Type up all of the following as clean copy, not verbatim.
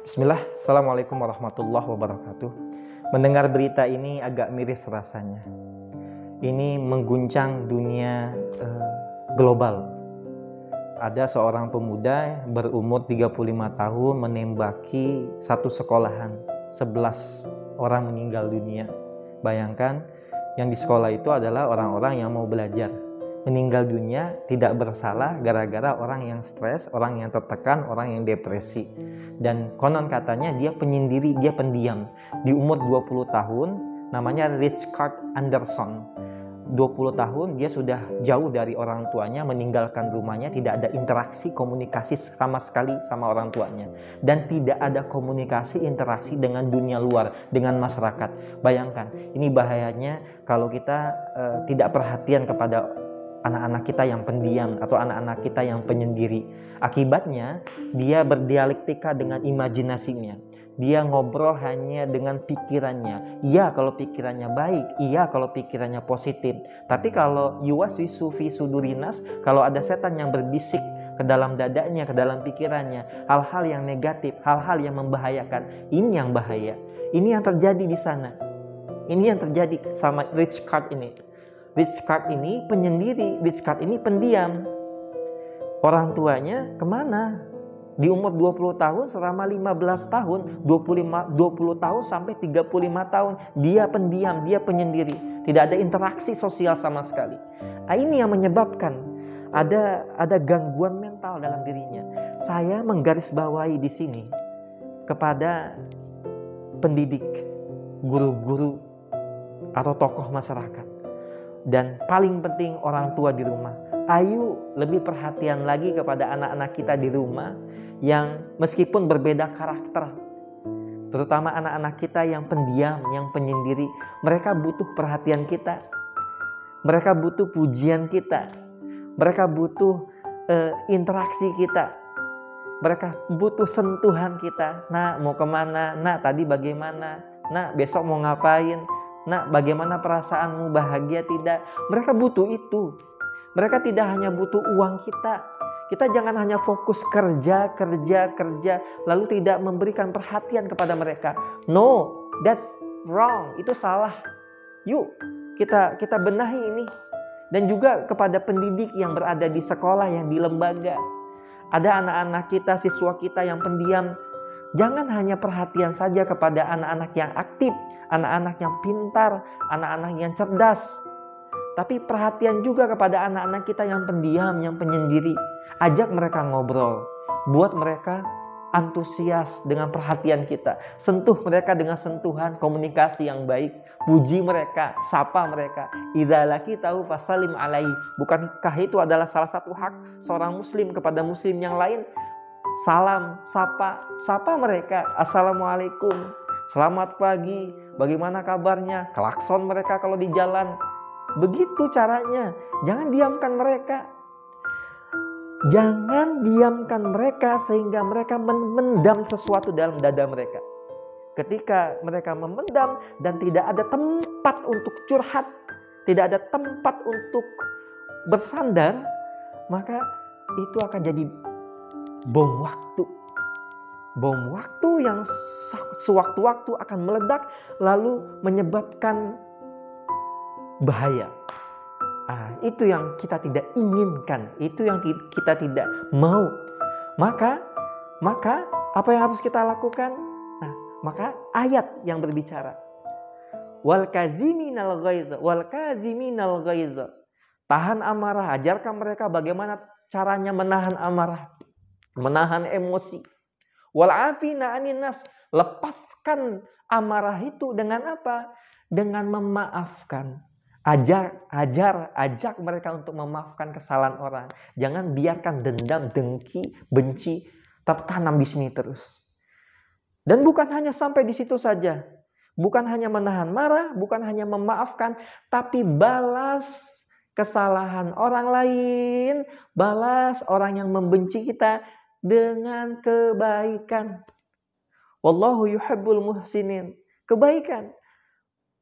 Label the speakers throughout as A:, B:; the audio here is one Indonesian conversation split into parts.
A: Bismillah, Assalamualaikum warahmatullahi wabarakatuh. Mendengar berita ini agak miris rasanya. Ini mengguncang dunia global. Ada seorang pemuda berumur 35 tahun menembaki satu sekolahan. 11 orang meninggal dunia. Bayangkan, yang di sekolah itu adalah orang-orang yang mau belajar. Meninggal dunia tidak bersalah gara-gara orang yang stres, orang yang tertekan, orang yang depresi. Dan konon katanya dia penyendiri, dia pendiam. Di umur 20 tahun, namanya Richard Anderson. 20 tahun dia sudah jauh dari orang tuanya, meninggalkan rumahnya, tidak ada interaksi, komunikasi sama sekali sama orang tuanya. Dan tidak ada komunikasi, interaksi dengan dunia luar, dengan masyarakat. Bayangkan, ini bahayanya kalau kita tidak perhatian kepada anak-anak kita yang pendiam atau anak-anak kita yang penyendiri. Akibatnya dia berdialektika dengan imajinasinya. Dia ngobrol hanya dengan pikirannya. Iya kalau pikirannya baik, iya kalau pikirannya positif. Tapi kalau yuwaswisu fi sudurinas, kalau ada setan yang berbisik ke dalam dadanya, ke dalam pikirannya, hal-hal yang negatif, hal-hal yang membahayakan, ini yang bahaya. Ini yang terjadi di sana. Ini yang terjadi sama Richard ini. Richard ini penyendiri, Richard ini pendiam. Orang tuanya kemana? Di umur 20 tahun selama 15 tahun, 20 tahun sampai 35 tahun, dia pendiam, dia penyendiri. Tidak ada interaksi sosial sama sekali. Ini yang menyebabkan ada gangguan mental dalam dirinya. Saya menggarisbawahi di sini kepada pendidik, guru-guru atau tokoh masyarakat. Dan paling penting orang tua di rumah. Ayo lebih perhatian lagi kepada anak-anak kita di rumah yang meskipun berbeda karakter. Terutama anak-anak kita yang pendiam, yang penyendiri. Mereka butuh perhatian kita. Mereka butuh pujian kita. Mereka butuh interaksi kita. Mereka butuh sentuhan kita. Nak mau kemana? Nak tadi bagaimana? Nak besok mau ngapain? Nak, bagaimana perasaanmu, bahagia tidak? Mereka butuh itu. Mereka tidak hanya butuh uang kita. Kita jangan hanya fokus kerja, lalu tidak memberikan perhatian kepada mereka. No, that's wrong. Itu salah. Yuk, kita benahi ini. Dan juga kepada pendidik yang berada di sekolah, yang di lembaga. Ada anak-anak kita, siswa kita yang pendiam. Jangan hanya perhatian saja kepada anak-anak yang aktif, anak-anak yang pintar, anak-anak yang cerdas. Tapi perhatian juga kepada anak-anak kita yang pendiam, yang penyendiri. Ajak mereka ngobrol. Buat mereka antusias dengan perhatian kita. Sentuh mereka dengan sentuhan komunikasi yang baik. Puji mereka, sapa mereka. Idza laqitahu fasalim alaihi. Bukankah itu adalah salah satu hak seorang muslim kepada muslim yang lain? Salam, sapa mereka. Assalamualaikum, selamat pagi, bagaimana kabarnya? Klakson mereka kalau di jalan. Begitu caranya. Jangan diamkan mereka. Jangan diamkan mereka sehingga mereka memendam sesuatu dalam dada mereka. Ketika mereka memendam dan tidak ada tempat untuk curhat, tidak ada tempat untuk bersandar, maka itu akan jadi bom waktu yang sewaktu-waktu akan meledak lalu menyebabkan bahaya. Itu yang kita tidak inginkan, itu yang kita tidak mau. Maka apa yang harus kita lakukan? Maka ayat yang berbicara wal kaziminal ghaiza, tahan amarah, ajarkan mereka bagaimana caranya menahan amarah, menahan emosi. Wal afina anin nas, lepaskan amarah itu dengan apa? Dengan memaafkan. Ajak mereka untuk memaafkan kesalahan orang. Jangan biarkan dendam, dengki, benci tertanam di sini terus. Dan bukan hanya sampai di situ saja. Bukan hanya menahan marah, bukan hanya memaafkan, tapi balas kesalahan orang lain, balas orang yang membenci kita dengan kebaikan. Wallahu yuhibbul muhsinin. Kebaikan.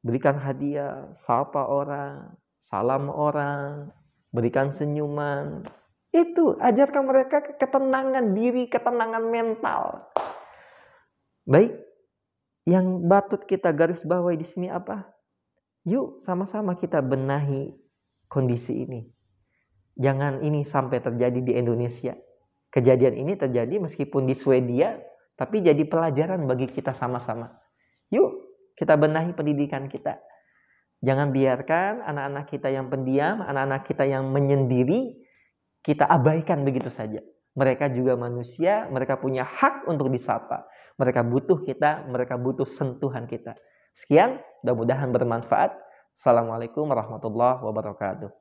A: Berikan hadiah, sapa orang, salam orang, berikan senyuman. Itu, ajarkan mereka ketenangan diri, ketenangan mental. Baik, yang patut kita garis bawahi di sini apa? Yuk sama-sama kita benahi kondisi ini. Jangan ini sampai terjadi di Indonesia. Kejadian ini terjadi meskipun di Swedia, tapi jadi pelajaran bagi kita sama-sama. Yuk kita benahi pendidikan kita. Jangan biarkan anak-anak kita yang pendiam, anak-anak kita yang menyendiri, kita abaikan begitu saja. Mereka juga manusia, mereka punya hak untuk disapa. Mereka butuh kita, mereka butuh sentuhan kita. Sekian, mudah-mudahan bermanfaat. Assalamualaikum warahmatullahi wabarakatuh.